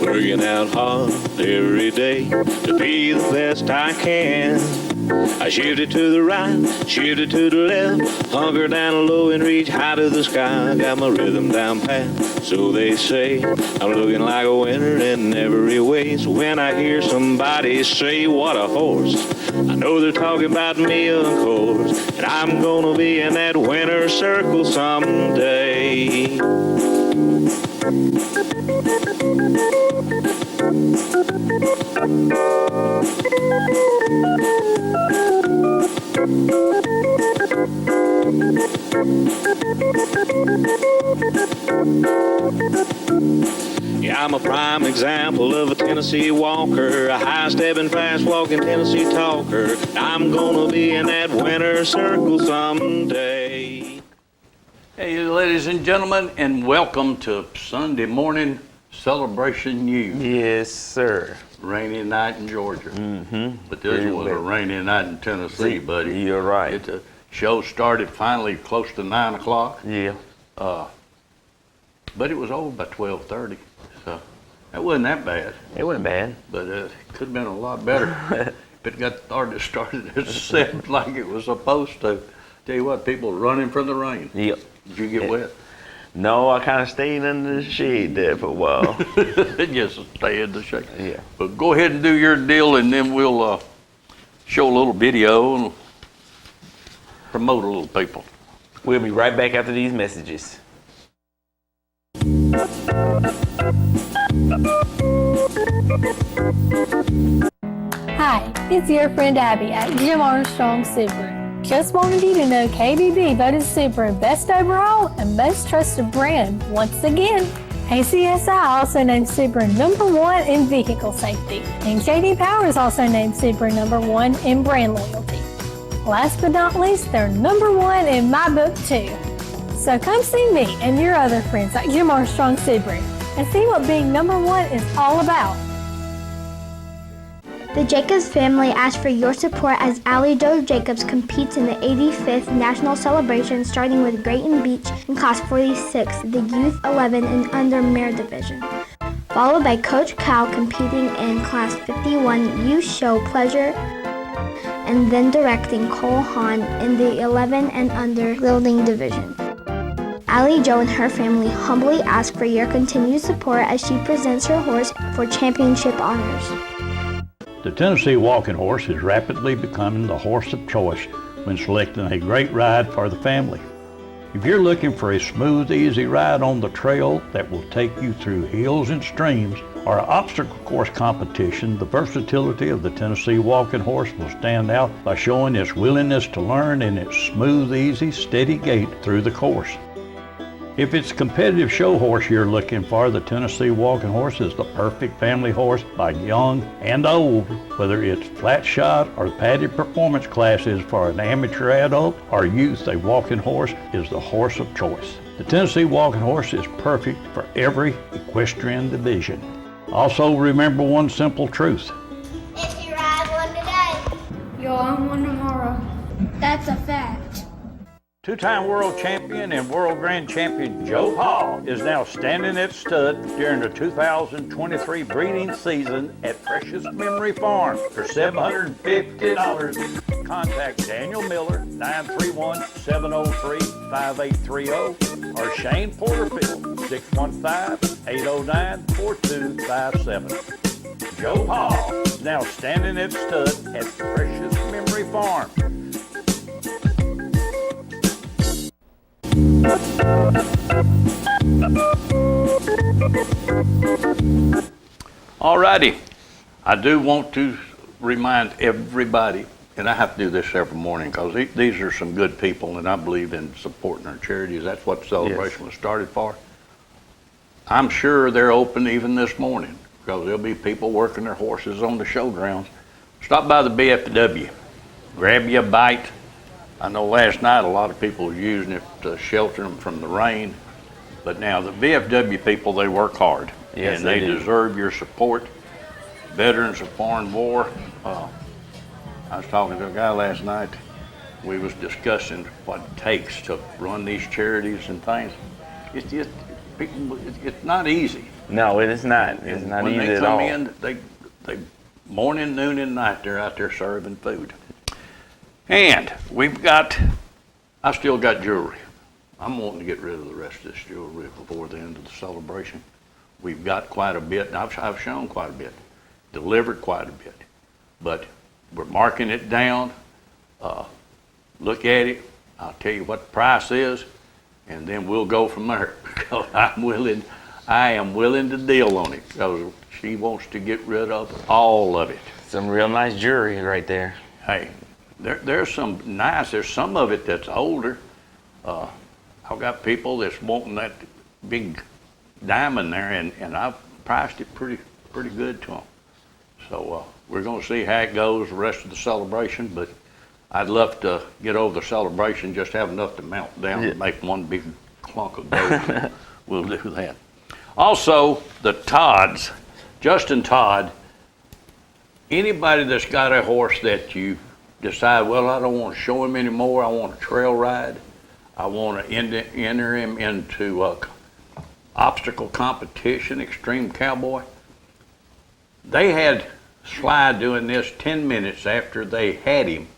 Working out hard every day to be the best I can. I shifted to the right, shifted to the left, hunker down low and reach high to the sky. I got my rhythm down pat, so they say. I'm looking like a winner in every way. So when I hear somebody say, what a horse, I know they're talking about me, of course. And I'm gonna be in that winner's circle someday. Yeah, I'm a prime example of a Tennessee walker, a high-stepping, fast-walking Tennessee talker. I'm gonna be in that winner's circle someday. Hey, ladies and gentlemen, and welcome to Sunday morning celebration news. Yes, sir. Rainy night in Georgia. Mm-hmm. But this was a rainy night in Tennessee, buddy. You're right. The show started finally close to 9 o'clock. Yeah. But it was over by 12:30, so that wasn't that bad. It wasn't bad. But it could have been a lot better if it got started at 7 like it was supposed to. Tell you what, people running from the rain. Yep. Did you get wet? No, I kind of stayed under the shade there for a while. Just stay in the shade. Yeah. But go ahead and do your deal, and then we'll show a little video and promote a little people. We'll be right back after these messages. Hi, it's your friend Abby at Jim Armstrong Subaru. Just wanted you to know KBB voted Subaru Best Overall and Most Trusted Brand once again. ACSI also named Subaru #1 in vehicle safety, and J.D. Power also named Subaru #1 in brand loyalty. Last but not least, they're #1 in my book too. So come see me and your other friends at Jim Armstrong Subaru and see what being #1 is all about. The Jacobs family asks for your support as Allie Joe Jacobs competes in the 85th National Celebration starting with Grayton Beach in Class 46, the Youth 11 and Under Mare Division. Followed by Coach Cal competing in Class 51 Youth Show Pleasure, and then directing Cole Hahn in the 11 and Under Building Division. Allie Joe and her family humbly ask for your continued support as she presents her horse for championship honors. The Tennessee Walking Horse is rapidly becoming the horse of choice when selecting a great ride for the family. If you're looking for a smooth, easy ride on the trail that will take you through hills and streams or an obstacle course competition, the versatility of the Tennessee Walking Horse will stand out by showing its willingness to learn and its smooth, easy, steady gait through the course. If it's a competitive show horse you're looking for, the Tennessee Walking Horse is the perfect family horse by young and old. Whether it's flat shot or padded performance classes for an amateur adult or youth, a walking horse is the horse of choice. The Tennessee Walking Horse is perfect for every equestrian division. Also remember one simple truth. If you ride one today, You'll own one tomorrow. that's a fact. Two-time world champion and world grand champion Joe Hall is now standing at stud during the 2023 breeding season at Precious Memory Farm for $750. Contact Daniel Miller, 931-703-5830, or Shane Porterfield, 615-809-4257. Joe Hall is now standing at stud at Precious Memory Farm. All righty. I do want to remind everybody, and I have to do this every morning because these are some good people, and I believe in supporting our charities. That's what the celebration was started for. I'm sure they're open even this morning because there'll be people working their horses on the showgrounds. Stop by the BFW. Grab you a bite. I know last night a lot of people were using it to shelter them from the rain, but now the VFW people, they work hard. Yes, and they do. deserve your support. Veterans of foreign war. I was talking to a guy last night. we was discussing what it takes to run these charities and things. It's just, it's not easy. No, it is not. It's not When easy they at come all. in, they morning, noon, and night, they're out there serving food. And I still got jewelry. I'm wanting to get rid of the rest of this jewelry before the end of the celebration. We've got quite a bit, and I've shown quite a bit, delivered quite a bit. But we're marking it down. Look at it. I'll tell you what the price is, and then we'll go from there. Because I am willing to deal on it, because she wants to get rid of all of it. Some real nice jewelry right there. Hey, there's some nice, there's some of it that's older. I've got people that's wanting that big diamond there, and I've priced it pretty good to them. So we're going to see how it goes the rest of the celebration, but I'd love to get over the celebration, just have enough to mount down and make one big clunk of gold. We'll do that. Also, the Todds, Justin Todd, anybody that's got a horse that you decide, well, I don't want to show him anymore, I want a trail ride, I want to enter him into obstacle competition, Extreme Cowboy. They had Sly doing this 10 minutes after they had him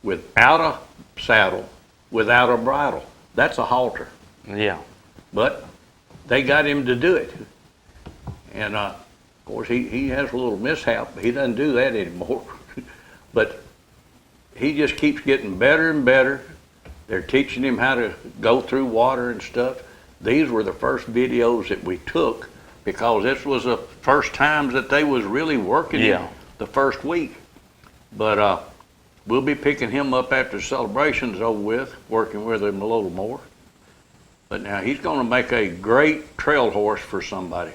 without a saddle, without a bridle. That's a halter. Yeah. But they got him to do it. And of course, he has a little mishap. He doesn't do that anymore. But he just keeps getting better and better. They're teaching him how to go through water and stuff. These were the first videos that we took, because this was the first times that they was really working him the first week. But we'll be picking him up after the celebration's over with, working with him a little more. But now he's going to make a great trail horse for somebody.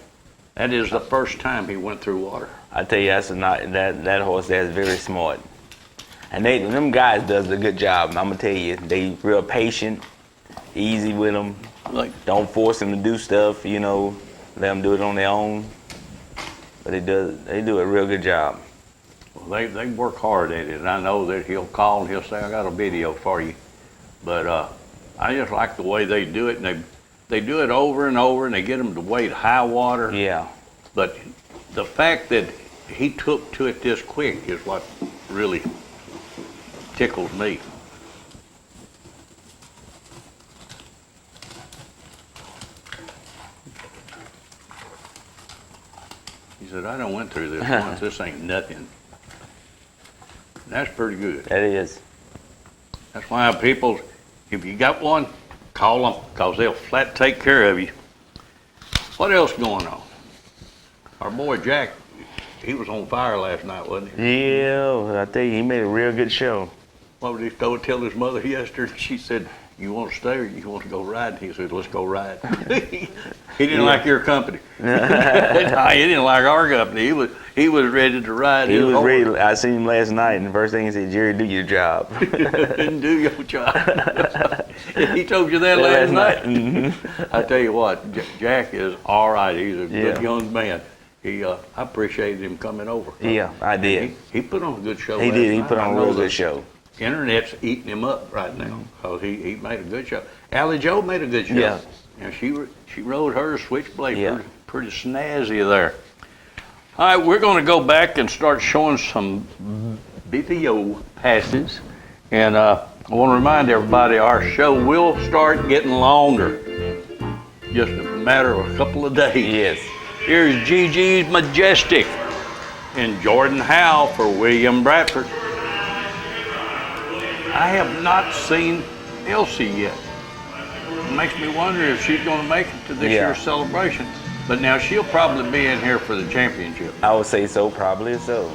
That is the first time he went through water. I tell you, that horse there is very smart. And them guys does a good job. I'm gonna tell you, they real patient, easy with them. Like, don't force them to do stuff, let them do it on their own. But they do a real good job. well, they work hard at it, and I know that he'll call and he'll say, I got a video for you. But I just like the way they do it, and they do it over and over, and they get them to wade high water. Yeah. But the fact that he took to it this quick is what really tickles me. He said, I done went through this once. This ain't nothing. That's pretty good. That is. That's why people, if you got one, call them, because they'll flat take care of you. What else going on? Our boy Jack, he was on fire last night, wasn't he? Yeah, I tell you, he made a real good show. What was he tell his mother yesterday? She said, you want to stay or you want to go ride? He said, let's go ride. He didn't like your company. No, he didn't like our company. He was ready to ride. He was ready. I seen him last night, and the first thing he said, Jerry, do your job. Didn't do your job. He told you that last night? Mm-hmm. I tell you what, Jack is all right. He's a good young man. I appreciated him coming over. Yeah, I did. He put on a good show. He did. He night. put on a real good show. Internet's eating him up right now, because he made a good show. Allie Joe made a good show. Yeah. And she rode her switchblade pretty snazzy there. All right, we're going to go back and start showing some video passes. And I want to remind everybody our show will start getting longer. Just a matter of a couple of days. Yes. Here's Gigi's Majestic and Jordan Howe for William Bradford. I have not seen Elsie yet. It makes me wonder if she's going to make it to this year's celebration. But now she'll probably be in here for the championship. I would say so, probably so.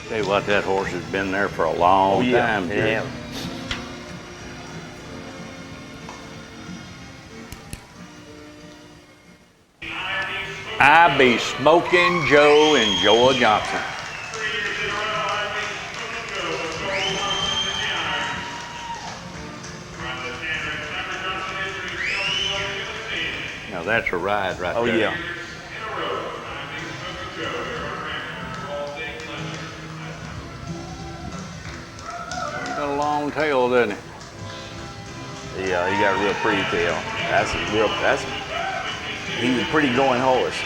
Tell you what, that horse has been there for a long time. Yeah. I be Smoking Joe and Joel Johnson. Now that's a ride right Oh, there. yeah. He's got a long tail, doesn't he? Yeah, he got a real pretty tail. He's a pretty going horse.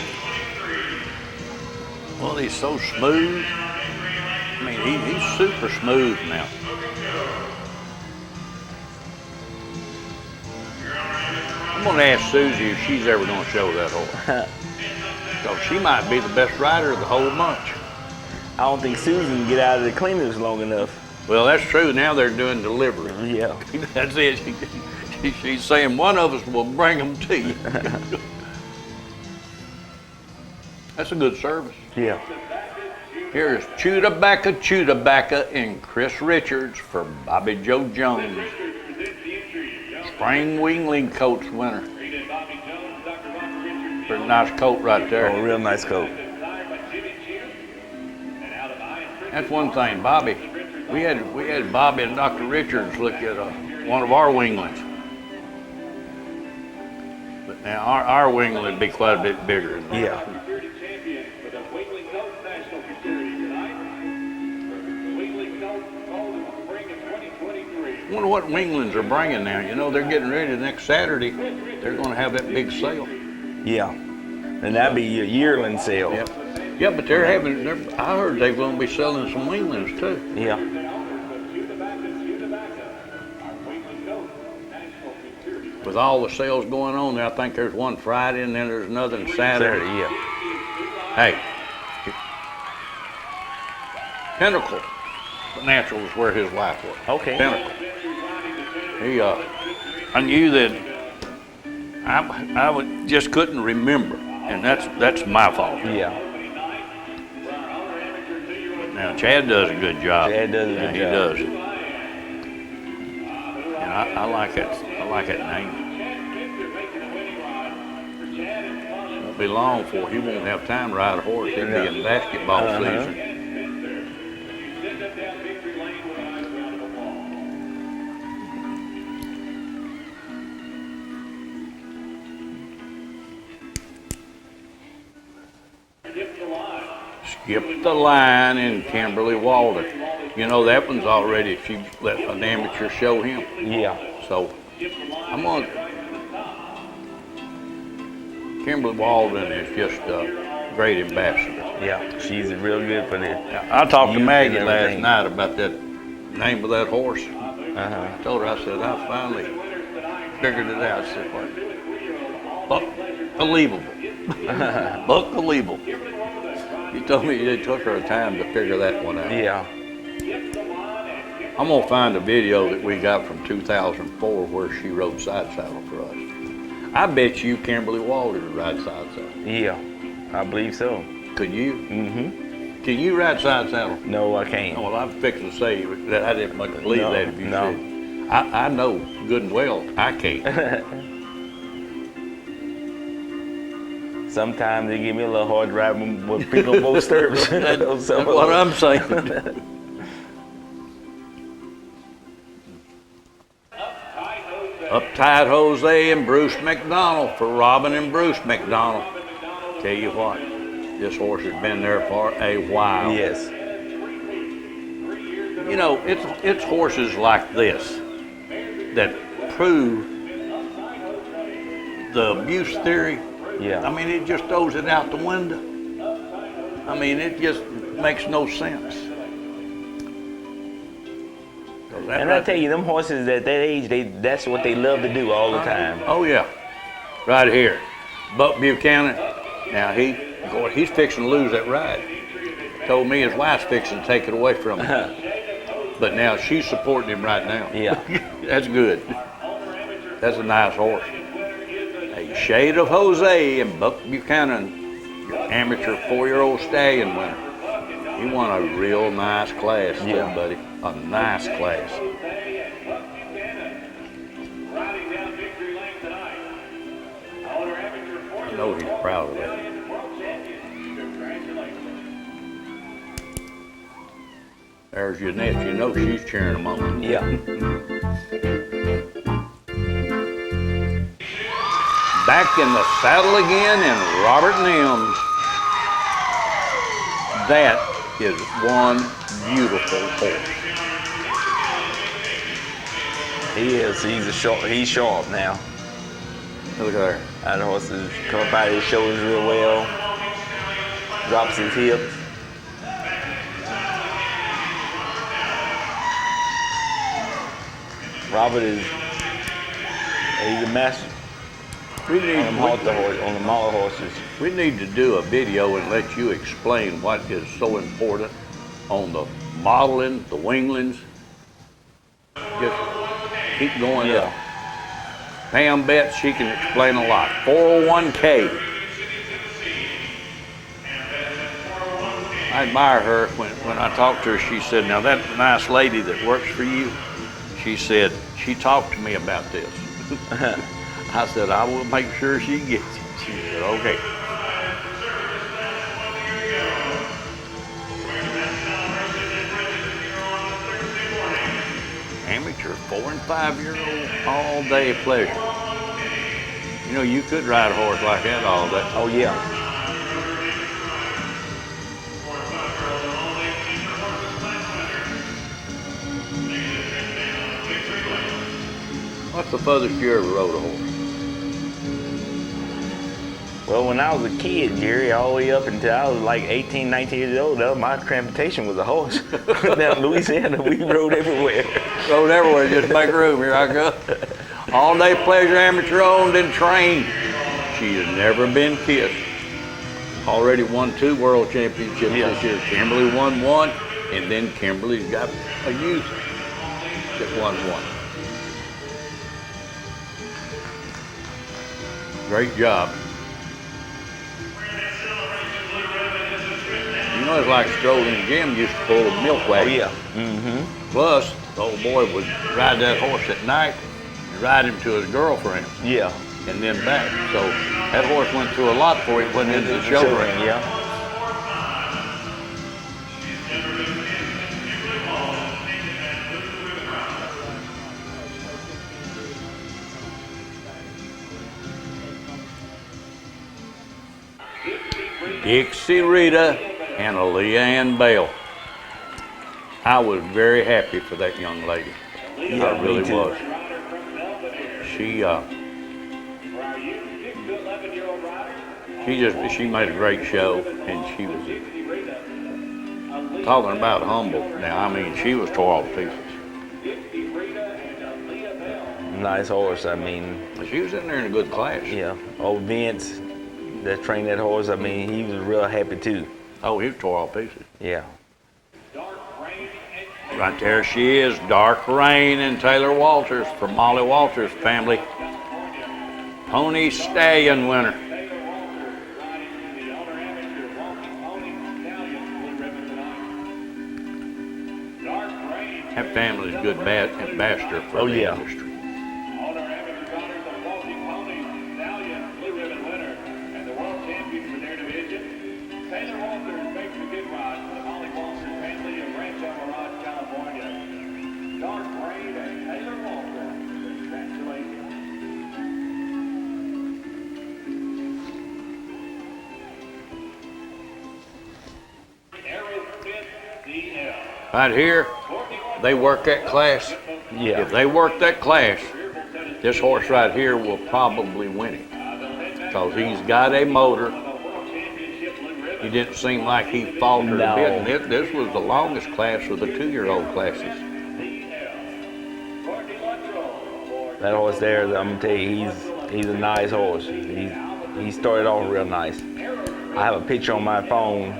Well, he's so smooth. I mean, he's super smooth now. I'm going to ask Susie if she's ever going to show that horse. So she might be the best rider of the whole bunch. I don't think Susan can get out of the cleaners long enough. Well, that's true. Now they're doing delivery. Yeah. That's it. She's saying one of us will bring them to you. That's a good service. Yeah. Here's Chewdabacca and Chris Richards for Bobby Joe Jones. Spring Wingling Coats winner. Pretty nice coat right there. Oh, real nice coat. That's one thing, Bobby. We had Bobby and Dr. Richards look at one of our winglings. But now our wingling would be quite a bit bigger than that. Yeah. I wonder what winglings are bringing now. You know, they're getting ready next Saturday. They're going to have that big sale. Yeah. And that'd be your yearling sale. Yep. Yeah, but I heard they're going to be selling some winglings too. Yeah. With all the sales going on there, I think there's one Friday and then there's another on Saturday. Yeah. Hey, Pinnacle Natural is where his wife was. Okay. Pinnacle. I knew that I just couldn't remember, and that's my fault. Yeah. Now Chad does a good job. Chad does a good He job. does. And I like it. I like that name. Won't be long for he won't have time to ride a horse. He'll be in basketball season. Skip the Line in Kimberly Walden. You know that one's already, she let an amateur show him. Yeah. So I'm on. Kimberly Walden is just a great ambassador. Yeah. She's real good for that. I talked to Youth Maggie and last everything. night about that name of that horse. Uh-huh. I told her, I said, I finally figured it out. I said, what? Unbelievable. Unbelievable. You told me it took her time to figure that one out. Yeah. I'm gonna find a video that we got from 2004 where she rode side saddle for us. I bet you Kimberly Walden would ride side saddle. Yeah. I believe so. Could you? Mm-hmm. Can you ride side saddle? No, I can't. Well, I'm fixing to say that I didn't much believe No, that if you no. said. I know good and well I can't. Sometimes they give me a little hard drive with people on both stirrups. That's what I'm saying. Uptight Jose and Bruce McDonald for Robin and Bruce McDonald. Tell you what, this horse has been there for a while. Yes. You know, it's horses like this that prove the abuse theory. Yeah. I mean, it just throws it out the window. I mean, it just makes no sense. And I tell you, them horses at that age, that's what they love to do all the time. Oh yeah, right here, Buck Buchanan. Now he's fixing to lose that ride. Told me his wife's fixing to take it away from him. But now she's supporting him right now. Yeah. That's good. That's a nice horse. A Shade of Jose and Buck Buchanan, your amateur 4-year-old stallion winner. He won a real nice class, too, buddy. A nice class. I know he's proud of that. There's Jeanette. You know she's cheering them on. Yeah. Back in the saddle again, and Robert Nims. That is one beautiful horse. He is. He's sharp now. Look at there. That horse is come up out of his shoulders real well. Drops his hips. Robert he's a master We need on the mauler horses. We need to do a video and let you explain what is so important on the modeling, the winglings. Just keep going up. Pam bets she can explain a lot. 401k. I admire her. When I talked to her, she said, now that nice lady that works for you, she said, she talked to me about this. I said, I will make sure she gets it. She said, okay. Amateur 4 and 5 year old all day pleasure. You know, you could ride a horse like that all day. Oh yeah. What's the furthest you ever rode a horse? Well, when I was a kid, Jerry, all the way up until I was like 18, 19 years old, my transportation was a horse. Down in Louisiana, we rode everywhere. Rode everywhere, just make room. Here I go. All day pleasure, amateur owned and trained. She has never been kissed. Already won 2 world championships this year. Kimberly won 1, and then Kimberly's got a youth that won 1. Great job. You know, it's like strolling Jim used to pull a milk wagon. Oh yeah. Mm-hmm. Plus, the old boy would ride that horse at night and ride him to his girlfriend. Yeah. And then back. So that horse went through a lot before he went into the show ring. Yeah. Dixie Rita and Leanne Bell. I was very happy for that young lady. Yeah, I really me too. was. She made a great show, and she was talking about humble. Now, I mean, she was tore all to pieces. Nice horse. I mean, She was in there in a good class. yeah. Old Vince that trained that horse, I mean, he was real happy too. Oh, he was tore all to pieces. Yeah. Right there she is, Dark Rain and Taylor Walters from Molly Walters' family. Pony Stallion winner. That family's a good ambassador for the industry. Taylor Walters makes a good ride for the Molly Walters family of Rancho Mirage, California. Dark Rain and Taylor Walters. Congratulations. Right here, they work that class. Yeah. If they work that class, this horse right here will probably win it. Because he's got a motor. He didn't seem like he faltered a bit. And this was the longest class of the 2-year-old classes. That horse there, I'm gonna tell you, he's a nice horse. He started off real nice. I have a picture on my phone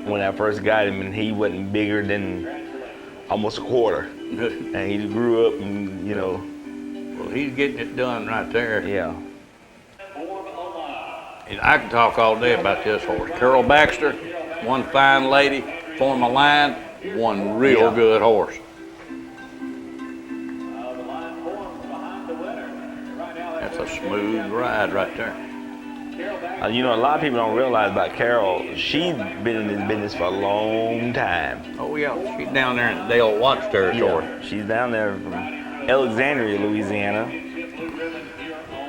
when I first got him, and he wasn't bigger than almost a quarter. And he grew up, and you know. Well, he's getting it done right there. Yeah. And I can talk all day about this horse. Carol Baxter, one fine lady, form a line, one real good horse. That's a smooth ride right there. You know, a lot of people don't realize about Carol. She's been in this business for a long time. Oh yeah, she's down there in Dale Watts territory. Yeah, she's down there from Alexandria, Louisiana.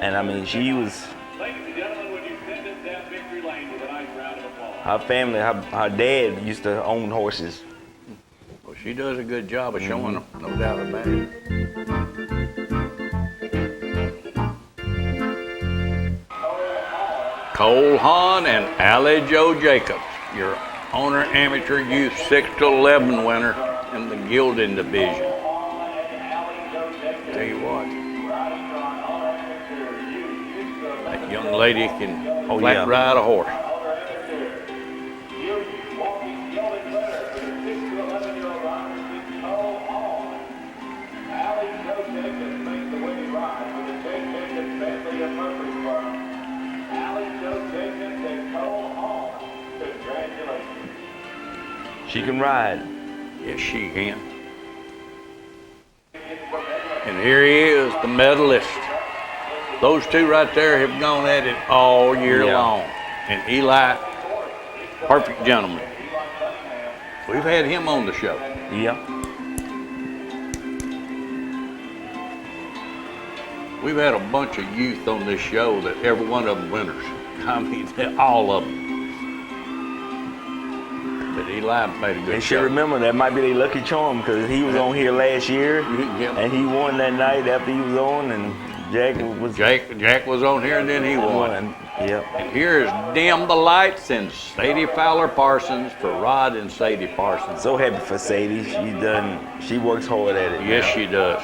And I mean, she was, her family, her dad used to own horses. Well, she does a good job of showing them, no doubt about it. Cole Hahn and Allie Joe Jacobs, your owner amateur youth 6 to 11 winner in the Gilding division. Tell you what, that young lady can flat ride a horse. She can ride. Yes, she can. And here he is, the medalist. Those two right there have gone at it all year long. And Eli, perfect gentleman. We've had him on the show. Yep. We've had a bunch of youth on this show that every one of them winners. I mean, all of them. But Eli made a good And show. should remember that might be their lucky charm because he was on here last year and he won that night after he was on, and Jack was on here and then he won. Yep. And here is Dim the Lights and Sadie Fowler Parsons for Rod and Sadie Parsons. So happy for Sadie. She works hard at it. Yes, she does.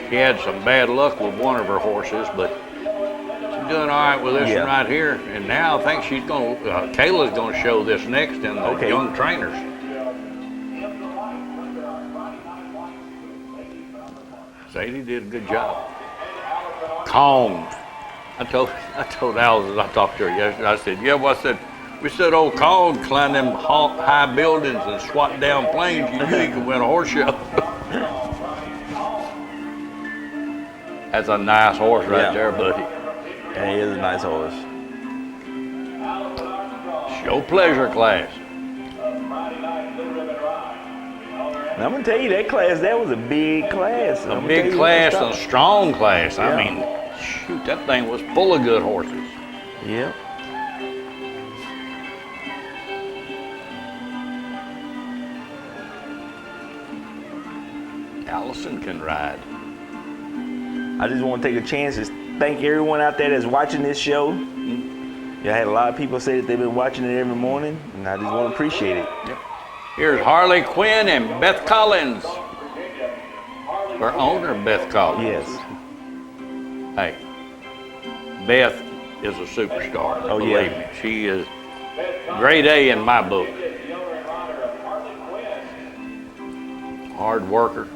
She had some bad luck with one of her horses, but she's doing all right with this one right here. And now I think she's going to, Kayla's going to show this next in the young trainers. Sadie did a good job. Kong. I told Alice as I talked to her yesterday, I said, we said old Kong climbed them high buildings and swat down planes. You knew he could win a horse show. That's a nice horse right there, buddy. And he is a nice horse. Show pleasure class. And I'm going to tell you, that was a big class. A big class and a strong class. I mean, shoot, that thing was full of good horses. Yep. Allison can ride. I just want to take a chance to thank everyone out there that's watching this show. I had a lot of people say that they've been watching it every morning, and I just want to appreciate it. Yep. Here's Harley Quinn and Beth Collins. Her owner, Beth Collins. Yes. Hey, Beth is a superstar. Oh, believe me. She is grade A in my book. Hard worker.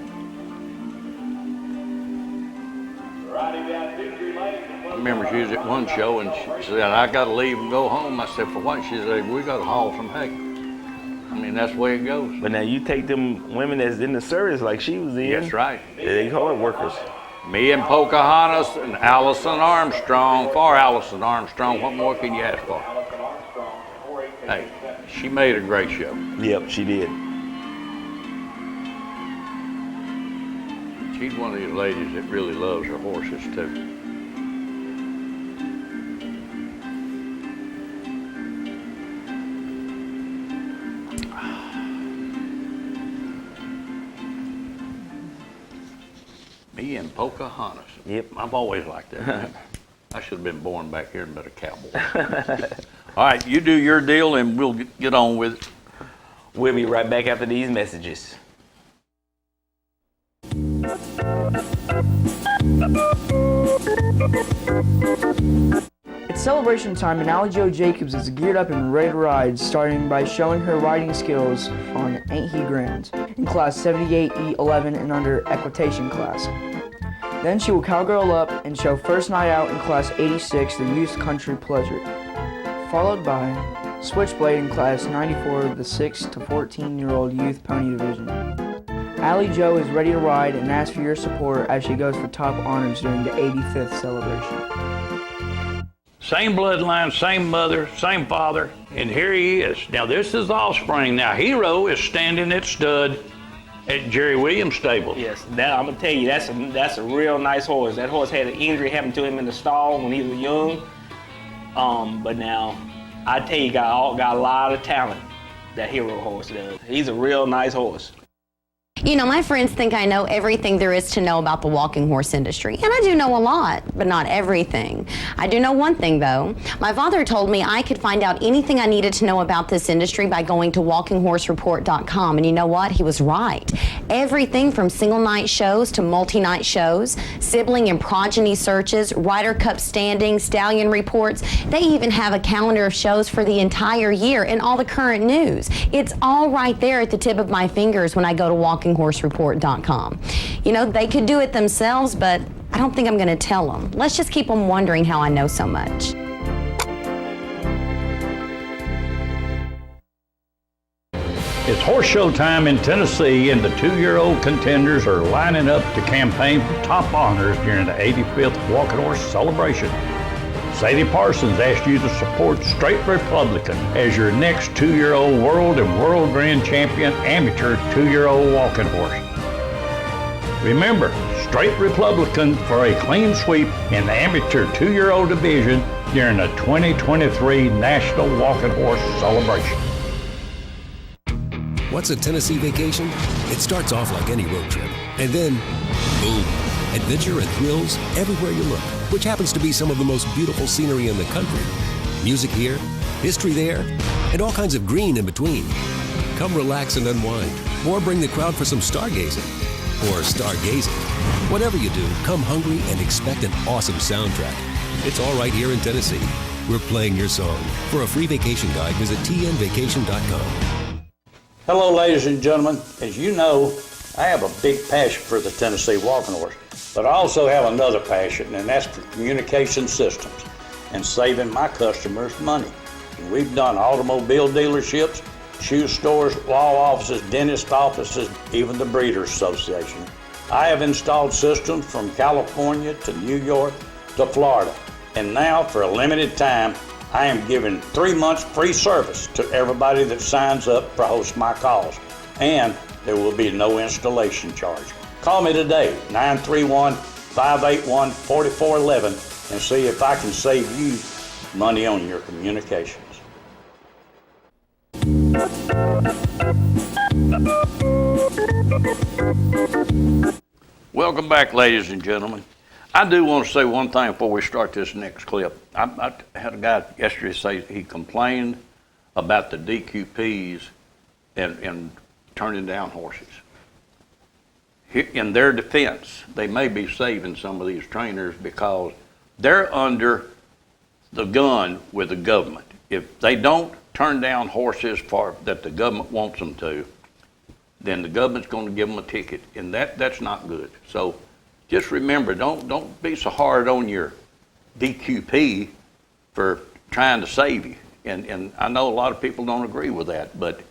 I remember she was at one show and she said, I got to leave and go home. I said, for what? She said, we got to haul some hay. I mean, that's the way it goes. But now you take them women that's in the service like she was in. That's right. They hard workers. Me and Pocahontas and Allison Armstrong. For Allison Armstrong, what more can you ask for? Hey, she made a great show. Yep, she did. She's one of these ladies that really loves her horses, too. Me and Pocahontas. Yep. I've always liked that. I should have been born back here and been a cowboy. All right, you do your deal and we'll get on with it. We'll be right back after these messages. It's celebration time and Allie Joe Jacobs is geared up and ready to ride, starting by showing her riding skills on Ain't He Grand in class 78E11 and under Equitation class. Then she will cowgirl up and show first night out in class 86, the Youth Country Pleasure, followed by Switchblade in class 94, the 6 to 14-year-old Youth Pony Division. Allie Joe is ready to ride and asks for your support as she goes for top honors during the 85th celebration. Same bloodline, same mother, same father, and here he is. Now this is the offspring. Now Hero is standing at stud at Jerry Williams stable. Yes, that I'm gonna tell you, that's a real nice horse. That horse had an injury happen to him in the stall when he was young. But now, I tell you, got a lot of talent. That Hero horse does. He's a real nice horse. You know, my friends think I know everything there is to know about the walking horse industry, and I do know a lot, but not everything. I do know one thing, though. My father told me I could find out anything I needed to know about this industry by going to walkinghorsereport.com, and you know what? He was right. Everything from single-night shows to multi-night shows, sibling and progeny searches, Ryder Cup standings, stallion reports. They even have a calendar of shows for the entire year and all the current news. It's all right there at the tip of my fingers when I go to walkinghorsereport.com. You know, they could do it themselves, but I don't think I'm going to tell them. Let's just keep them wondering how I know so much. It's horse show time in Tennessee, and the 2-year-old contenders are lining up to campaign for top honors during the 85th Walking Horse Celebration. Sadie Parsons asked you to support Straight Republican as your next 2-year-old world and world grand champion amateur 2-year-old walking horse. Remember, Straight Republican for a clean sweep in the amateur 2-year-old division during the 2023 National Walking Horse Celebration. What's a Tennessee vacation? It starts off like any road trip, and then, boom, adventure and thrills everywhere you look, which happens to be some of the most beautiful scenery in the country. Music here, history there, and all kinds of green in between. Come relax and unwind, or bring the crowd for some stargazing, or stargazing. Whatever you do, come hungry and expect an awesome soundtrack. It's all right here in Tennessee. We're playing your song. For a free vacation guide, visit tnvacation.com. Hello, ladies and gentlemen. As you know, I have a big passion for the Tennessee walking horse, but I also have another passion, and that's for communication systems and saving my customers money. And we've done automobile dealerships, shoe stores, law offices, dentist offices, even the Breeders Association. I have installed systems from California to New York to Florida. And now, for a limited time, I am giving 3 months free service to everybody that signs up for Host My Calls. And there will be no installation charge. Call me today, 931-581-4411, and see if I can save you money on your communications. Welcome back, ladies and gentlemen. I do want to say one thing before we start this next clip. I had a guy yesterday say he complained about the DQPs and turning down horses. In their defense, they may be saving some of these trainers because they're under the gun with the government. If they don't turn down horses that the government wants them to, then the government's going to give them a ticket, and that's not good. So just remember, don't be so hard on your DQP for trying to save you. And I know a lot of people don't agree with that, but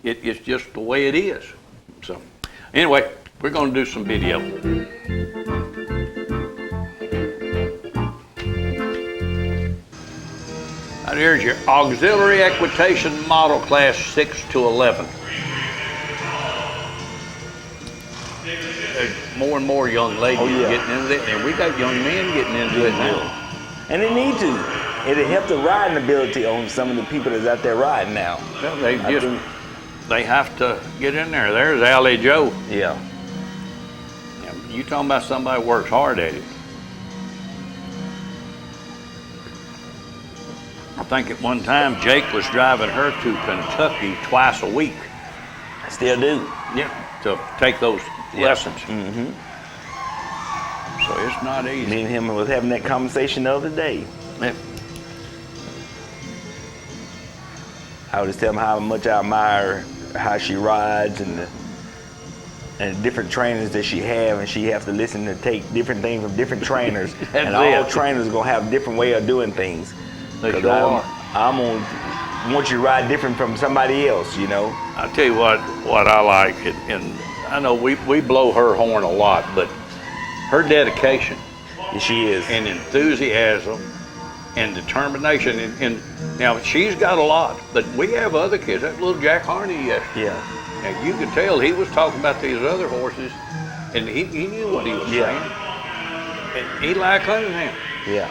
it's just the way it is. So anyway, we're going to do some video. Now here's your auxiliary equitation model class 6 to 11. There's more and more young ladies getting into it, and we got young men getting into it now. And they need to. It'll help the riding ability on some of the people that's out there riding now. Well, they have to get in there. There's Alley Joe. Yeah. You talking about somebody who works hard at it. I think at one time Jake was driving her to Kentucky twice a week. Still do. Yeah, to take those lessons. Mm-hmm. So it's not easy. Me and him was having that conversation the other day. Yeah. I was telling him how much I admire how she rides and different trainers that she have, and she has to listen to take different things from different trainers. And all trainers are gonna have a different way of doing things. They sure are. I'm gonna want you to ride different from somebody else, you know. I'll tell you what I like, and I know we blow her horn a lot, but her dedication she is, and enthusiasm and determination. And now she's got a lot, but we have other kids. That little Jack Harney yesterday. Yeah. And you could tell he was talking about these other horses, and he knew what he was saying. And Eli Cunningham. Yeah.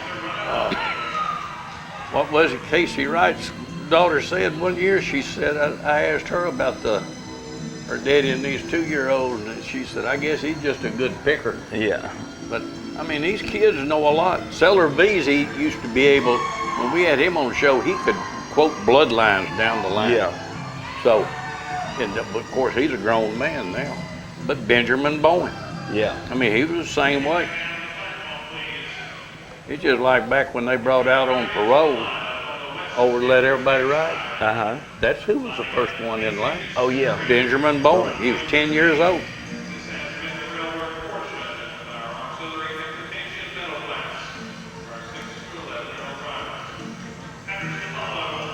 What was it Casey Wright's daughter said one year? She said, I asked her about her daddy and these 2-year-olds, and she said, I guess he's just a good picker. Yeah. But, I mean, these kids know a lot. Seller Veazey used to be able, when we had him on the show, he could quote bloodlines down the line. Yeah. So, and of course, he's a grown man now. But Benjamin Bowen. Yeah. I mean, he was the same way. It's just like back when they brought out on parole, over to let everybody ride. Uh-huh. That's who was the first one in line. Oh, yeah. Benjamin Bowen. He was 10 years old.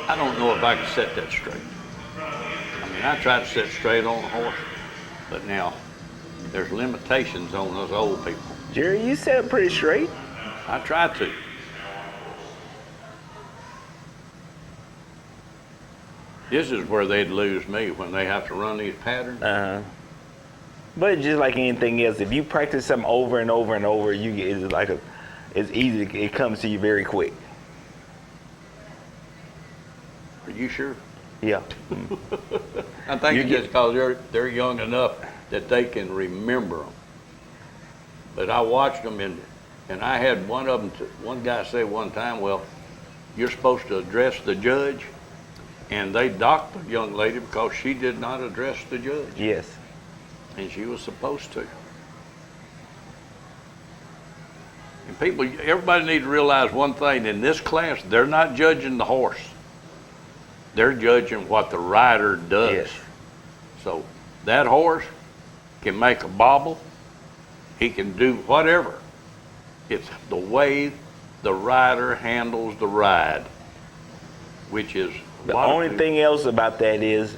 I don't know if I can set that straight. I mean, I try to set straight on a horse, but now there's limitations on us old people. Jerry, you set it pretty straight. I try to. This is where they'd lose me, when they have to run these patterns. Uh-huh. But it's just like anything else. If you practice something over and over and over, you get it's easy. It comes to you very quick. Are you sure? Yeah. I think it's just because they're young enough that they can remember them. But I watched them, and I had one guy say one time, well, you're supposed to address the judge. And they docked the young lady because she did not address the judge. Yes. And she was supposed to. And everybody needs to realize one thing. In this class, they're not judging the horse. They're judging what the rider does. Yes. So that horse can make a bobble. He can do whatever. It's the way the rider handles the ride, which is the only thing else about that is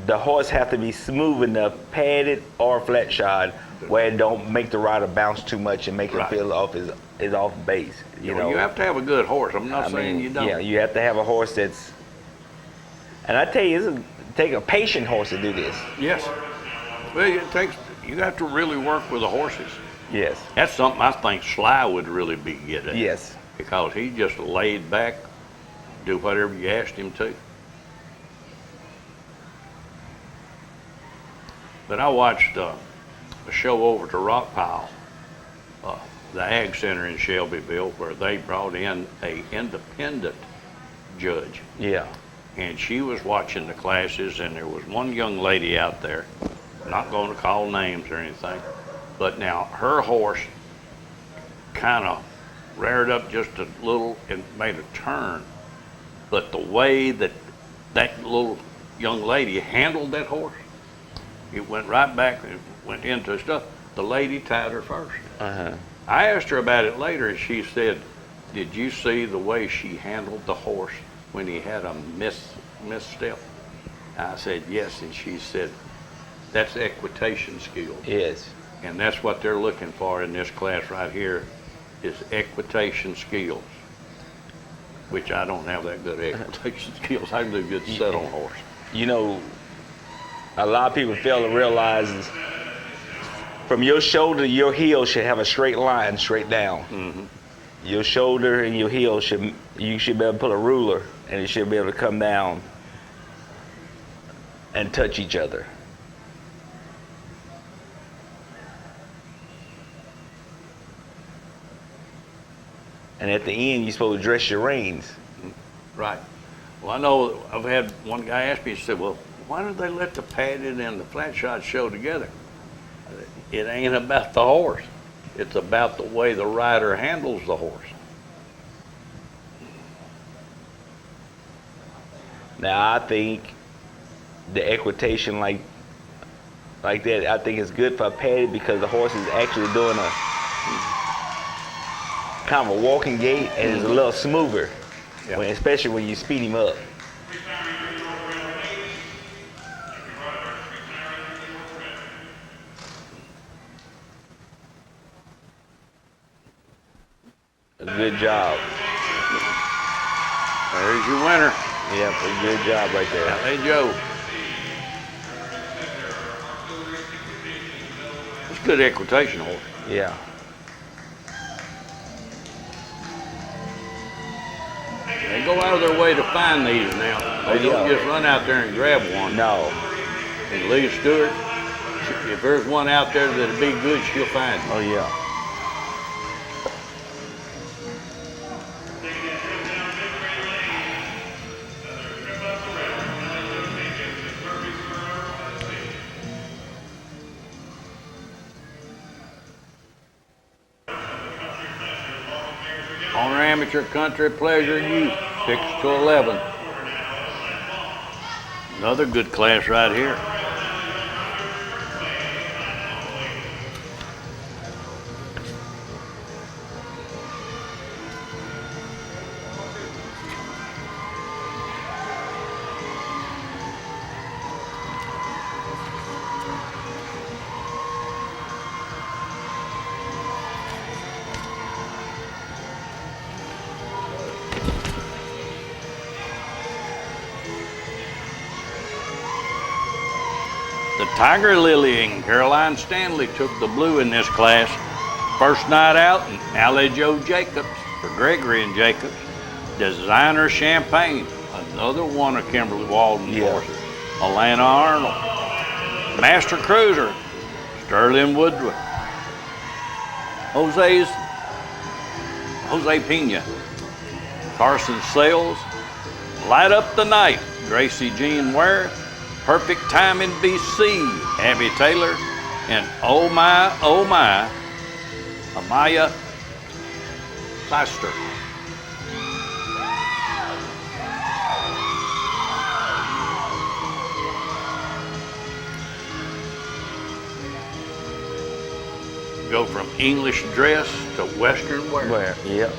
the horse have to be smooth enough, padded or flat shod, where it don't make the rider bounce too much and make him feel off his off base. You know, you have to have a good horse. I'm not saying you don't. Yeah, you have to have a horse that's. And I tell you, it take a patient horse to do this. Yes. Well, you have to really work with the horses. Yes. That's something I think Sly would really be good at. Yes. Because he just laid back, do whatever you asked him to. But I watched a show over to Rockpile, the Ag Center in Shelbyville, where they brought in an independent judge. Yeah. And she was watching the classes, and there was one young lady out there, not going to call names or anything, but now her horse kind of reared up just a little and made a turn. But the way that little young lady handled that horse, it went right back and went into stuff. The lady tied her first. Uh-huh. I asked her about it later, and she said, did you see the way she handled the horse when he had a misstep? I said, yes, and she said, that's equitation skills. Yes. And that's what they're looking for in this class right here, is equitation skills, which I don't have that good equitation skills. I can do good set on horse. You know, a lot of people fail to realize is from your shoulder to your heel should have a straight line straight down. Mm-hmm. Your shoulder and your heel you should be able to put a ruler and it should be able to come down and touch each other. And at the end, you're supposed to dress your reins. Right. Well, I know I've had one guy ask me, he said, well, why don't they let the padded and the flat shot show together? It ain't about the horse. It's about the way the rider handles the horse. Now, I think the equitation like that, I think is good for a padded because the horse is actually doing a kind of a walking gait and it's a little smoother, especially when you speed him up. Good job. There's your winner. Yep, a good job right there. Hey, Joe. It's a good equitation horse. Yeah. They go out of their way to find these now. They don't just run out there and grab one. No. And Lee Stewart, if there's one out there that'd be good, she'll find it. Oh, yeah. On our amateur country pleasure youth, 6 to 11. Another good class right here. The Tiger Lily and Caroline Stanley took the blue in this class. First night out, Allie Joe Jacobs for Gregory and Jacobs. Designer Champagne, another one of Kimberly Walden's horses. Alana Arnold. Master Cruiser, Sterling Woodruff. Jose Pena. Carson Sales. Light Up the Night, Gracie Jean Ware. Perfect Time in BC, Abby Taylor, and Oh My, Amaya Plaster. Go from English dress to Western wear. Yep.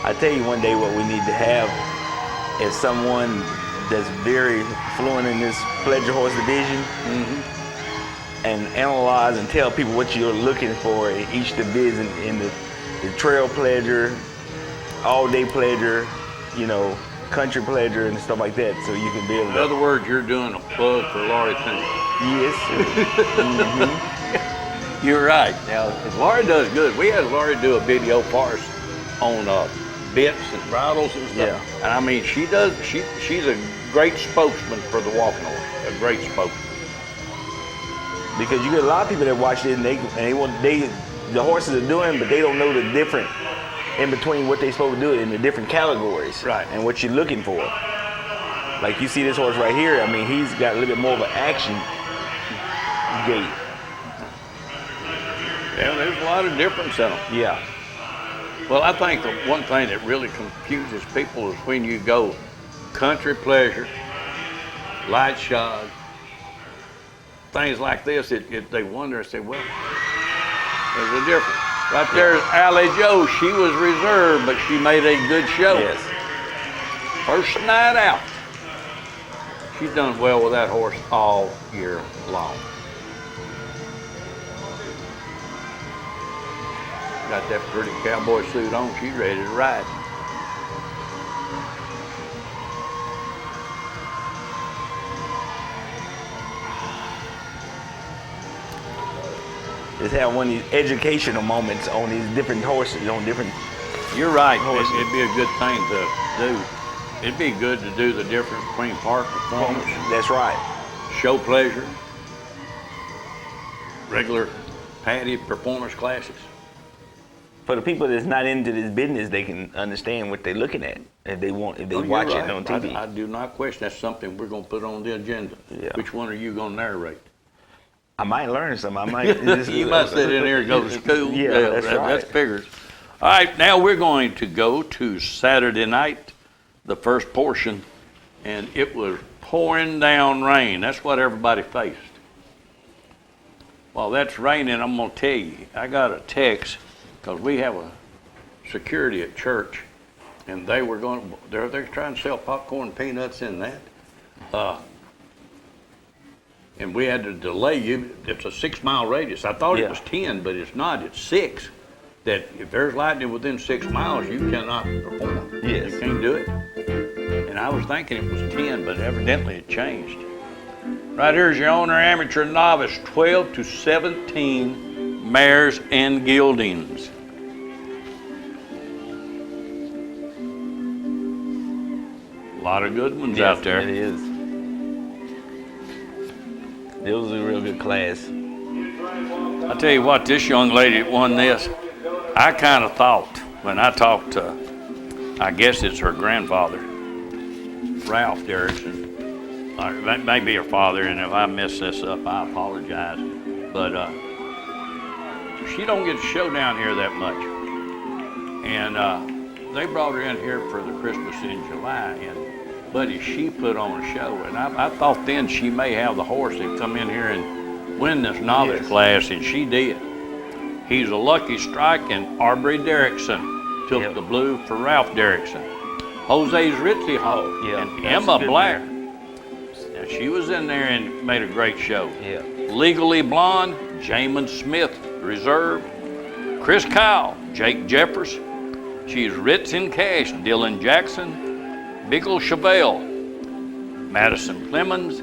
I tell you one day what we need to have is someone that's very fluent in this pleasure horse division and analyze and tell people what you're looking for in each division, in the trail pleasure, all day pleasure, you know, country pleasure and stuff like that, so you can be able to. In other words, you're doing a plug for Laurie Tennant. Yes, sir. You're right. Now, Laurie does good. We had Laurie do a video for us on bits and bridles and stuff. Yeah. And I mean, she's a great spokesman for the walking horse. A great spokesman. Because you get a lot of people that watch it and the horses are doing, but they don't know the different in between what they're supposed to do in the different categories. Right. And what you're looking for. Like you see this horse right here, I mean, he's got a little bit more of an action gait. Yeah, there's a lot of difference in them. Yeah. Well, I think the one thing that really confuses people is when you go country pleasure, light shod, things like this, they wonder and say, well, there's a difference. Right there's Allie Joe. She was reserved, but she made a good show. Yes. First night out. She's done well with that horse all year long. Got that pretty cowboy suit on. She's ready to ride. Just have one of these educational moments on these different horses, on different. You're right. It'd be a good thing to do. It'd be good to do the difference between park performance. That's right. Show pleasure. Regular paddy performance classes. For the people that's not into this business, they can understand what they're looking at if they watch it on TV. I do not question that's something we're going to put on the agenda. Yeah. Which one are you going to narrate? I might learn some. I might. You might sit in here and go to school. Yeah, that's right. That figures. All right, now we're going to go to Saturday night, the first portion, and it was pouring down rain. That's what everybody faced. While that's raining, I'm going to tell you, I got a text because we have a security at church, and they were going, they're trying to sell popcorn and peanuts in that. And we had to delay you. It's a 6 mile radius. I thought it was 10, but it's not. It's 6. That if there's lightning within 6 miles, you cannot perform. Yes. You can't do it. And I was thinking it was 10, but evidently it changed. Right here's your owner, amateur, novice, 12 to 17 mares and geldings. A lot of good ones out there. It is. It was a real good class. I tell you what, this young lady that won this, I kind of thought when I talked to, I guess it's her grandfather, Ralph Derrickson. That may be her father, and if I mess this up, I apologize. But she don't get to show down here that much. And they brought her in here for the Christmas in July, and buddy, she put on a show. And I thought then she may have the horse that come in here and win this novice class, and she did. He's a Lucky Strike, and Aubrey Derrickson took the blue for Ralph Derrickson. Jose's Ritzy Hall and Emma Blair. Now, she was in there and made a great show. Legally Blonde, Jamin Smith, reserve. Chris Kyle, Jake Jeffers. She's Ritz in Cash, Dylan Jackson. Bickle Chevelle, Madison Clemens,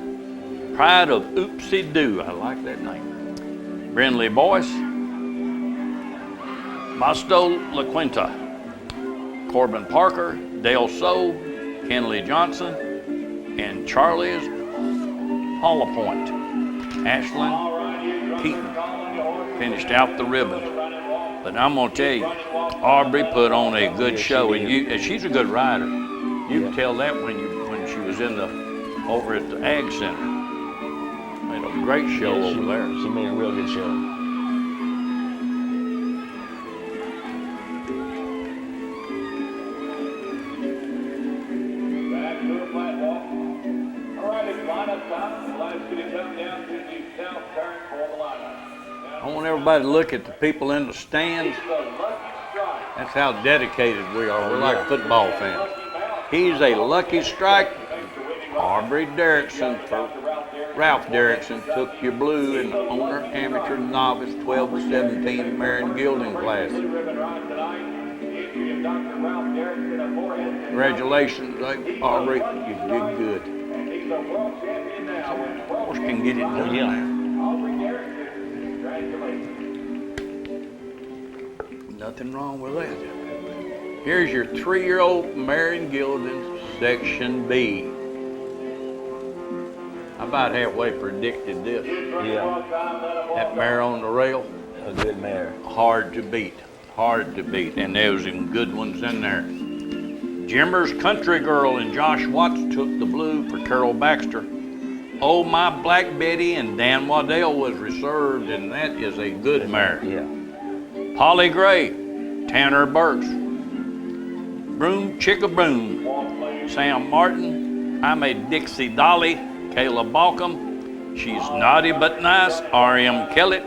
Pride of Oopsie Doo, I like that name. Brindley Boyce, Mosto LaQuinta, Corbin Parker, Dale Sow, Kenley Johnson, and Charlie's Hollapoint. Ashlyn Keaton finished out the ribbon. But I'm gonna tell you, Aubrey put on a good show, and she's a good rider. You can tell that when she was over at the Ag Center. Made a great show over there. She made a real good show. Back to the platform. All right, it's lineup time. The line's going to come down to the south turn for the lineup. I want everybody to look at the people in the stands. That's how dedicated we are. We're like football fans. He's a Lucky Strike. Aubrey Derrickson for Ralph Derrickson took your blue in the owner, amateur, novice, 12 to 17 mare and gelding class. Congratulations, Aubrey. You did good. Horse can get it done. Nothing wrong with that. Here's your 3-year-old mare and gelding, Section B. I about halfway predicted this. That mare on the rail. A good mare. Hard to beat. Hard to beat. And there was some good ones in there. Jimmer's Country Girl and Josh Watts took the blue for Carol Baxter. Oh My Black Betty and Dan Waddell was reserved, and that is a good mare. Polly Gray, Tanner Burks, Broom Chickaboom, Sam Martin, I'm a Dixie Dolly, Kayla Balcom, She's Naughty But Nice, R.M. Kellett,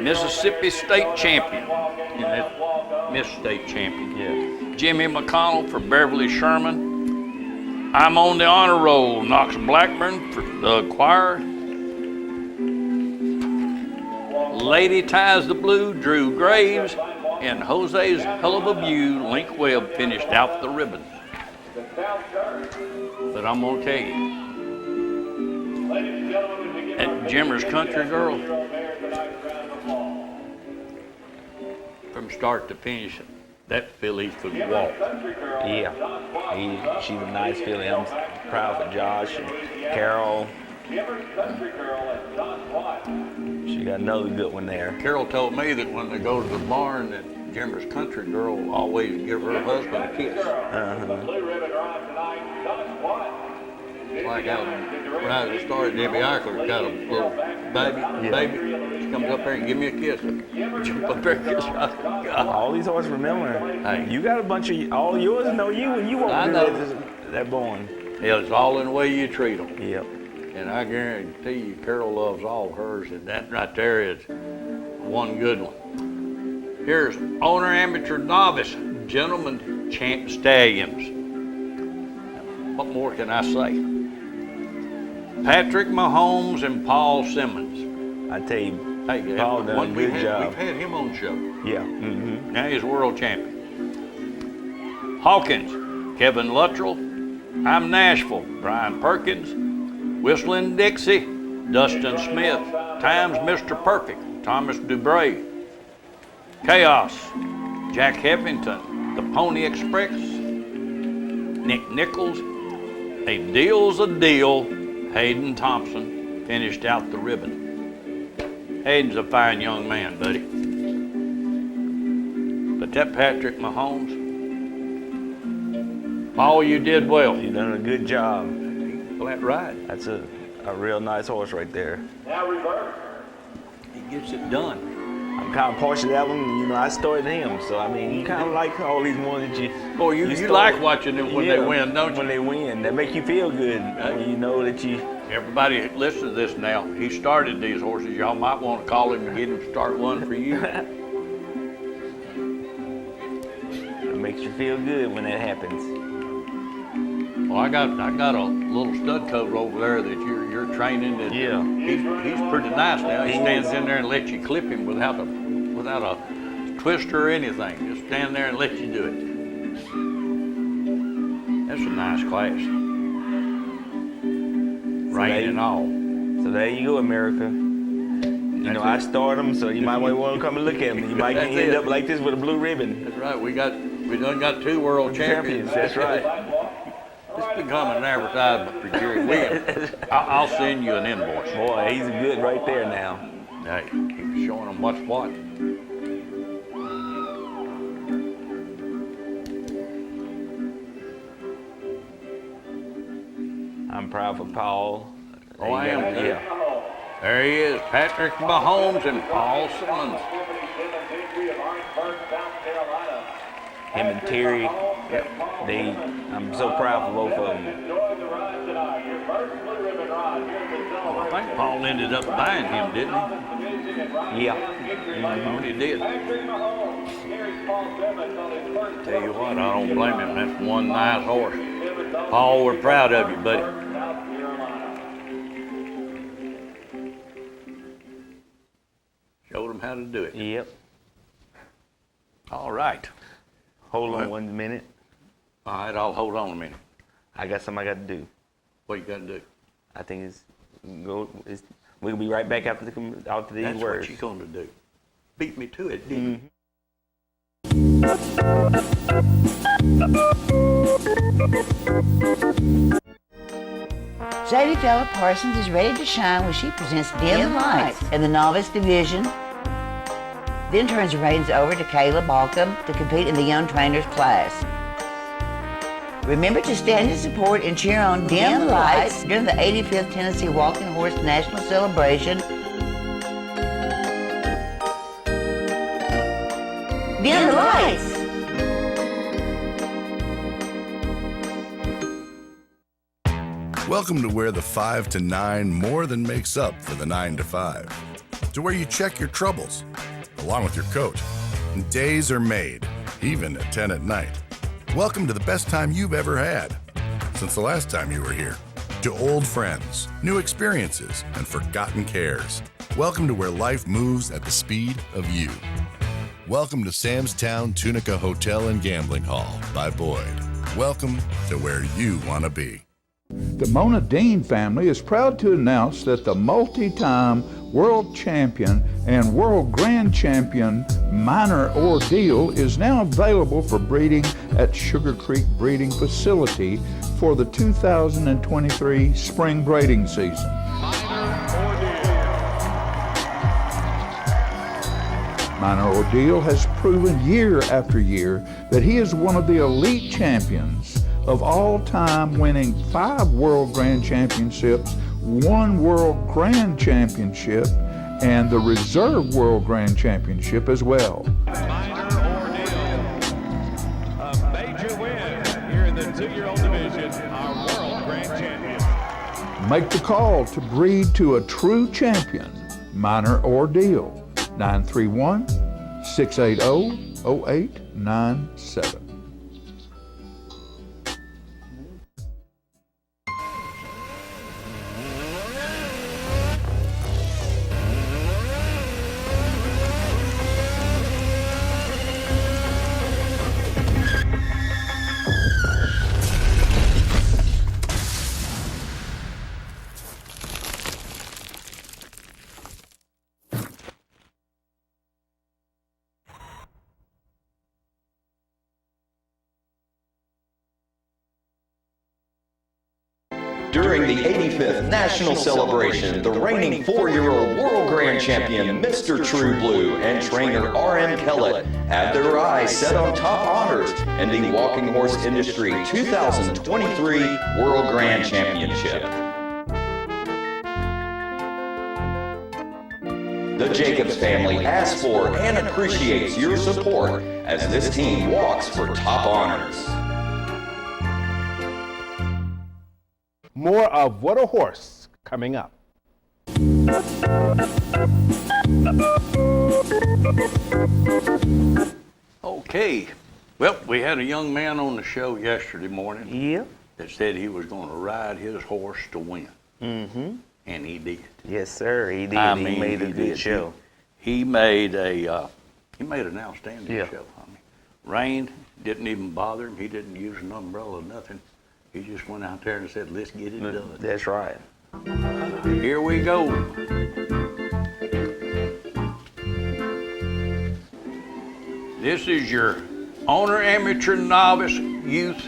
Mississippi State Champion, and that Miss State Champion. Jimmy McConnell for Beverly Sherman. I'm on the honor roll, Knox Blackburn for the choir. Lady Ties the Blue, Drew Graves, and Jose's Hell of a View, Link Webb finished out the ribbon. But I'm gonna tell you, that Jimmer's Country Girl, from start to finish, that filly could walk. She's a nice filly. I'm proud for Josh and Carol. She got another good one there. Carol told me that when they go to the barn, that Jimmer's Country Girl always give her husband a kiss. Like how right at the start, Debbie Eichler got a little baby. She comes up there and give me a kiss. Jump up there and kiss her. All these horses remember. Hey, you got a bunch of all yours know you, and you won't do that born. Yeah, it's all in the way you treat them. Yep. And I guarantee you, Carol loves all hers, and that right there is one good one. Here's owner, amateur, novice, gentleman, stallions. What more can I say? Patrick Mahomes and Paul Simmons. I tell you, Hey, Paul done a good job. We've had him on the show. Yeah. Mm-hmm. Now he's world champion. Hawkins, Kevin Luttrell. I'm Nashville, Brian Perkins. Whistling Dixie, Dustin Smith. Times Mr. Perfect, Thomas Dubray. Chaos, Jack Heffington. The Pony Express, Nick Nichols. A deal's a deal. Hayden Thompson finished out the ribbon. Hayden's a fine young man, buddy. But that Patrick Mahomes, Paul, you did well. You done a good job. Flat ride. That's a real nice horse right there. Now reverse. He gets it done. I'm kind of partial to that one. You know, I started him, so I mean, you kind of like all these ones that you. Boy, you like watching them when they win, don't you? When they win, that make you feel good. When you know that you. Everybody, listen to this now. He started these horses. Y'all might want to call him and get him to start one for you. It makes you feel good when that happens. Well, I got a little stud coat over there that you're training. That Yeah. He's pretty nice now. He stands in there and lets you clip him without a twister or anything. Just stand there and let you do it. That's a nice class. Rain and all. So there you go, America. You know, I start them, so you might want to come and look at them. You might end up like this with a blue ribbon. That's right. We done got 2 world champions. That's right. It's becoming an advertisement for Jerry Williams. I'll send you an invoice. Boy, he's good right there now. Hey, he's showing them what's what. I'm proud for Paul. Oh, I am. Yeah. There he is, Patrick Mahomes and Paul Simmons. Him and Terry, I'm so proud for both of them. I think Paul ended up buying him, didn't he? Yeah. Mm-hmm. He did. Tell you what, I don't blame him. That's one nice horse. Paul, we're proud of you, buddy. Showed him how to do it. Yep. All right. Hold on 1 minute. All right, I'll hold on a minute. I got something I got to do. What you got to do? I think we'll be right back after these That's words. what you're going to do. Beat me to it, didn't you? Sadie Fella Parsons is ready to shine when she presents Dim Lights in the novice division. Then turns the reins over to Kayla Balcom to compete in the young trainers class. Remember to stand in support and cheer on Dim Lights during the 85th Tennessee Walking Horse National Celebration. Dim the lights! Welcome to where the 5 to 9 more than makes up for the 9 to 5. To where you check your troubles, along with your coach. And days are made, even at 10 at night. Welcome to the best time you've ever had, since the last time you were here. To old friends, new experiences, and forgotten cares. Welcome to where life moves at the speed of you. Welcome to Sam's Town Tunica Hotel and Gambling Hall by Boyd. Welcome to where you want to be. The Mona Dean family is proud to announce that the multi-time world champion and world grand champion Minor Ordeal is now available for breeding at Sugar Creek Breeding Facility for the 2023 spring breeding season. Minor Ordeal has proven year after year that he is one of the elite champions of all time, winning 5 World Grand Championships, 1 World Grand Championship, and the Reserve World Grand Championship as well. Minor Ordeal, a major win here in the 2-year-old division, our World Grand Champion. Make the call to breed to a true champion, Minor Ordeal, 931-680-0897. During the 85th National Celebration, the reigning 4-year-old World Grand Champion, Mr. True Blue, and trainer R.M. Kellett have their eyes set on top honors in the Walking Horse Industry 2023 World Grand Championship. The Jacobs family asks for and appreciates your support as this team walks for top honors. More of What a Horse coming up. Okay. Well, we had a young man on the show yesterday morning that said he was going to ride his horse to win. Mm-hmm. And he did. Yes, sir. He did. He made a good show. He made an outstanding show. I mean, rain didn't even bother him. He didn't use an umbrella, nothing. He just went out there and said, let's get it done. That's right. Here we go. This is your owner, amateur, novice, youth.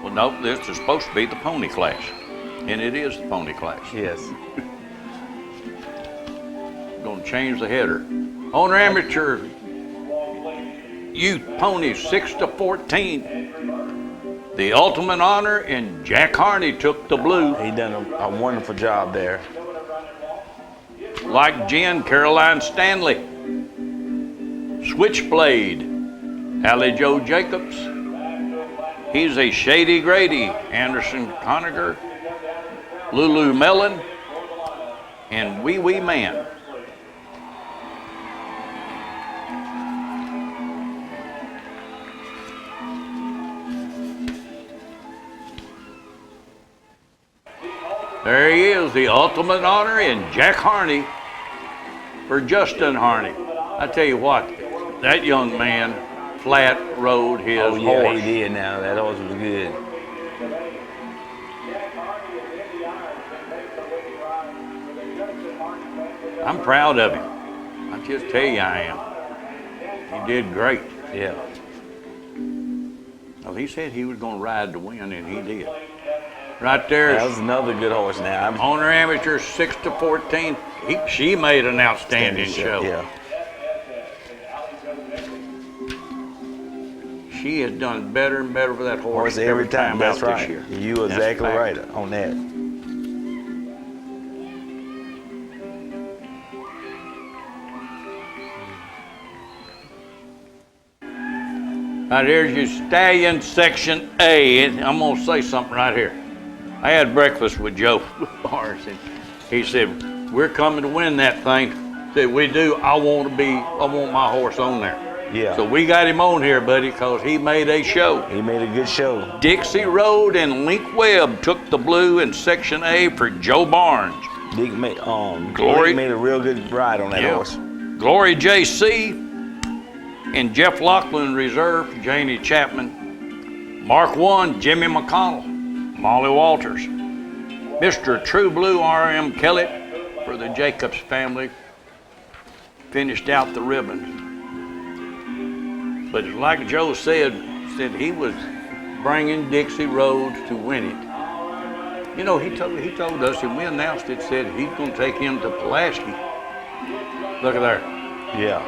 Well, no, this is supposed to be the pony class. And it is the pony class. Yes. Going to change the header. Owner, amateur, youth ponies 6 to 14. The ultimate honor, and Jack Harney took the blue. He done a wonderful job there. Like Jen, Caroline Stanley. Switchblade, Allie Joe Jacobs. He's a Shady Grady, Anderson Conager, Lulu Mellon, and Wee Wee Man. There he is, the ultimate honor, and Jack Harney for Justin Harney. I tell you what, that young man flat rode his horse. Oh yeah, he did now. That horse was good. I'm proud of him. I just tell you I am. He did great. Yeah. Well, he said he was going to ride to win, and he did. Right there. That was another good horse now. Owner amateur 6 to 14. She made an outstanding show. Yeah. She has done better and better for that horse every time. That's out right. this year. You are exactly right on that. Now there's your stallion section A. And I'm gonna say something right here. I had breakfast with Joe Barnes, and he said, "We're coming to win that thing." I said, "We do. I want my horse on there." Yeah. So we got him on here, buddy, because he made a show. He made a good show. Dixie Road and Link Webb took the blue in section A for Joe Barnes. Dick made, Glory made a real good ride on that horse. Glory J.C. and Jeff Lachlan Reserve, Janie Chapman. Mark 1, Jimmy McConnell, Molly Walters. Mr. True Blue, R.M. Kellett for the Jacobs family. Finished out the ribbon. But like Joe said he was bringing Dixie Rhodes to win it. You know, he told us, and we announced it, said he's going to take him to Pulaski. Look at there. Yeah.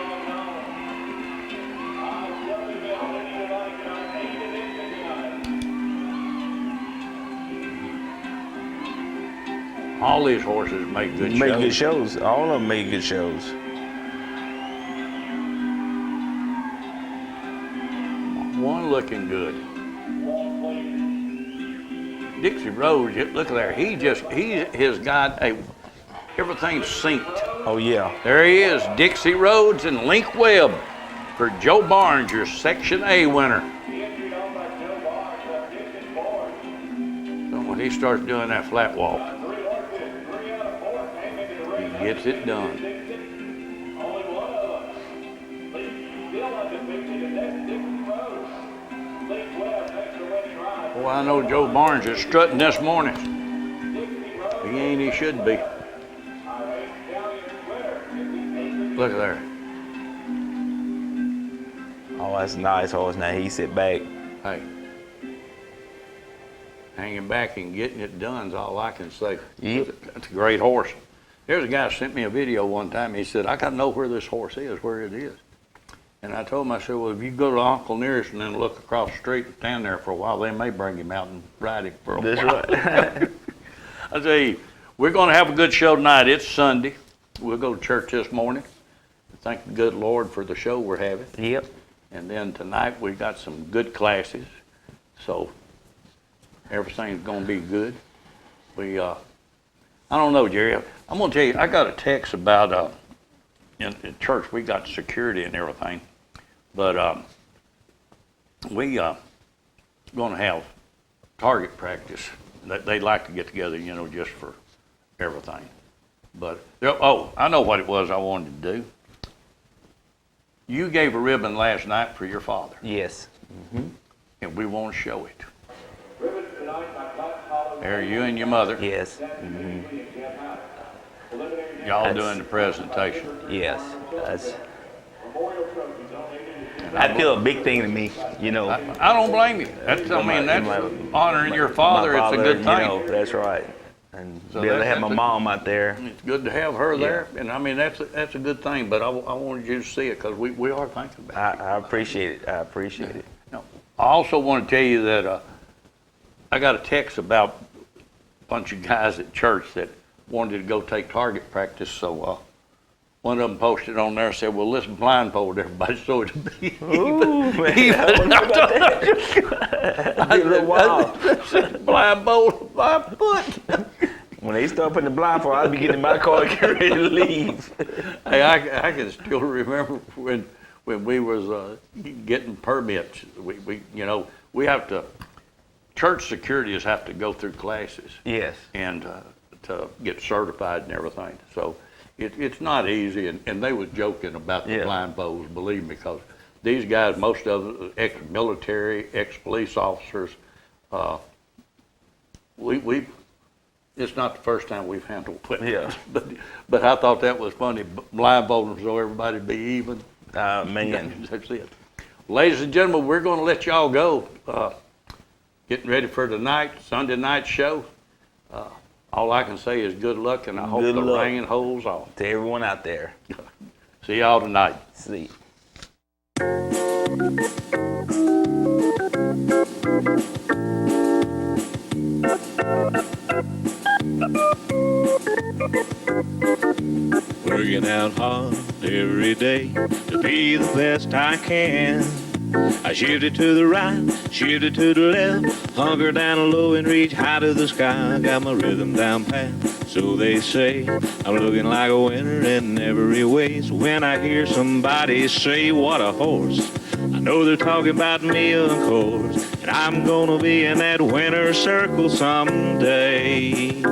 All these horses make good shows. Make good shows. All of them make good shows. One looking good. Dixie Rhodes, look at there. He has got everything synced. Oh yeah. There he is, Dixie Rhodes and Link Webb for Joe Barnes, your Section A winner. So when he starts doing that flat walk, he gets it done. Well, I know Joe Barnes is strutting this morning. He ain't, he should be. Look at there. Oh, that's a nice horse. Now he sit back. Hey, hanging back and getting it done is all I can say. Yep. That's a great horse. There's a guy sent me a video one time. He said, I got to know where this horse is, where it is. And I told him, I said, well, if you go to Uncle nearest and then look across the street and stand there for a while, they may bring him out and ride him for a while. That's right. I tell you, we're going to have a good show tonight. It's Sunday. We'll go to church this morning. Thank the good Lord for the show we're having. Yep. And then tonight we got some good classes. So everything's going to be good. I don't know, Jerry. I'm going to tell you, I got a text about, in church we got security and everything. But we going to have target practice. They'd like to get together, you know, just for everything. But, I know what it was I wanted to do. You gave a ribbon last night for your father. Yes. Mm-hmm. And we want to show it. There, you and your mother. Yes. Mm-hmm. Y'all doing the presentation. Yes. I feel a big thing to me, you know. I don't blame you. That's honoring your father. It's a good thing. You know, that's right. And So be able to have my mom out there. It's good to have her there, and I mean that's a good thing. But I wanted you to see it because we are thinking about it. I appreciate it. I appreciate it. No, I also want to tell you that I got a text about a bunch of guys at church that wanted to go take target practice. So one of them posted on there and said, "Well, let's blindfold everybody so it'll be Ooh, man, even." I wouldn't know about that. That'd be a little wild. Blindfold my foot. When they start putting the blindfold, I'll be getting in my car and getting ready to leave. Hey, I can still remember when we was getting permits. We have to. Church securities have to go through classes. Yes. And to get certified and everything. So it's not easy. And they was joking about the blindfolds, believe me, because these guys, most of them, ex-military, ex-police officers, it's not the first time we've handled weapons. Yeah. But I thought that was funny, blindfolding so everybody'd be even. Man. That's it. Ladies and gentlemen, we're going to let y'all go. Getting ready for tonight, Sunday night show. All I can say is good luck, and I hope the rain holds off. To everyone out there. See y'all tonight. See. Working out hard every day to be the best I can. I shifted to the right, shifted to the left, hunker down low and reach high to the sky. Got my rhythm down pat, so they say. I'm looking like a winner in every way. So when I hear somebody say, what a horse, I know they're talking about me, of course. And I'm gonna be in that winner's circle someday.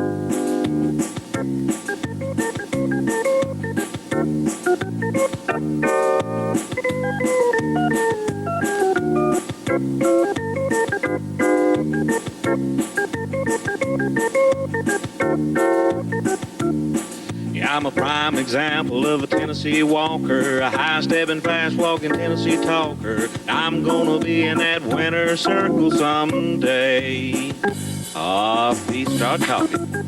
Yeah, I'm a prime example of a Tennessee walker, a high-stepping, fast-walking Tennessee talker. I'm gonna be in that winner's circle someday. Peace, start talking.